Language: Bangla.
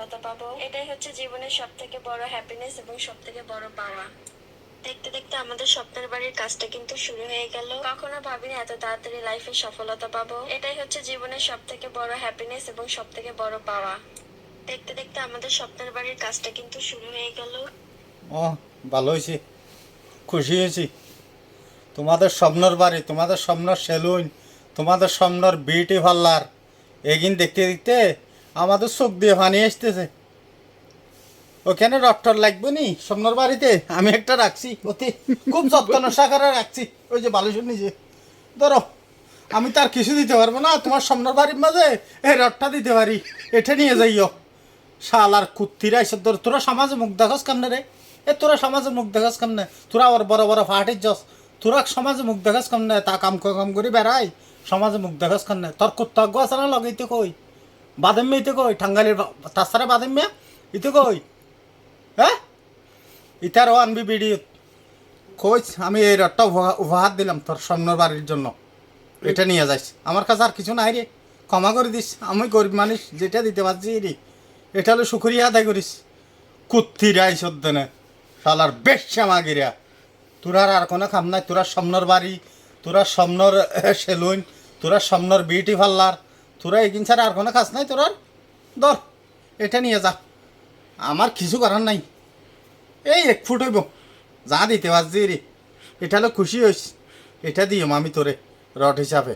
সফলতা পাবো, এটাই হচ্ছে জীবনের সব থেকে বড় হ্যাপিনেস এবং সব থেকে বড় পাওয়া। দেখতে দেখতে আমাদের স্বপ্নের বাড়ির কাজটা কিন্তু শুরু হয়ে গেল। কখনো ভাবিনি এত তাড়াতাড়ি লাইফে সফলতা পাবো, এটাই হচ্ছে জীবনের সব থেকে বড় হ্যাপিনেস এবং সব থেকে বড় পাওয়া। দেখতে দেখতে আমাদের স্বপ্নের বাড়ির কাজটা কিন্তু শুরু হয়ে গেল। ও, ভালো হয়েছে, খুশি হয়েছি। তোমাদের স্বপ্নর বাড়ি, তোমাদের স্বপ্নর সেলুন, তোমাদের স্বপ্নর বিউটি পার্লার এগিন দেখতে দেখতে আমাদের চোখ দিয়ে পানি আসতেছে। ওখানে ডক্টর লাগবে নি স্বপ্নর বাড়িতে? আমি একটা রাখছি, অতি খুব যত্ন সহকারে রাখছি। ওই যে বালুসের নিজে ধরো, আমি তার কিছু দিতে পারবো না, তোমার স্বপ্নর বাড়ির মাঝে এই রডটা দিতে পারি, এটা নিয়ে যাইও। শালার কুত্তিরা এসব ধর, তোরা সমাজে মুখ দেখাস কেমনে রে? তোরা সমাজে মুখ দেখাস কেমনে? তোরা আবার বড় বড় ফাটির যাস, তোরা সমাজে মুখ দেখাস কেমনে? তা কাম করি বেড়াই, সমাজে মুখ দেখাস কেমনে? তোর কর্তব্য আছে না লগে? ইতে কই বাদাম মেয়ে, ইতে কই ঠাঙ্গালির তাছাড়া বাদাম মেয়া, ইতে কই? হ্যাঁ, ইতারও আনবি ভিডিও কইস আমি এই রডটা উপহার দিলাম তোর স্বপ্নর বাড়ির জন্য, এটা নিয়ে যাইস। আমার কাছে আর কিছু নাই রে, ক্ষমা করে দিস, আমি গরিব মানুষ, যেটা দিতে পারছি রে এটা হলো শুক্রিয়া আদায় করিস। কুত্তিরা এই সদ্যনে শালার বেশ শ্যামাগিরা, তোরার আর কোনো কাম নাই। তোরা স্বপ্নর বাড়ি, তোরা স্বপ্নর সেলুন, তোরা স্বপ্নর বিউটি পার্লার, তোরা এগিন ছাড়া আর কোনো কাজ নাই তোরার। ধর এটা নিয়ে যা, আমার কিছু করার নাই। এই 1 ফুট হইব, যা দিতে পারছি রে, এটা হলো খুশি হইস, এটা দিও আমি তোরে রড হিসাবে।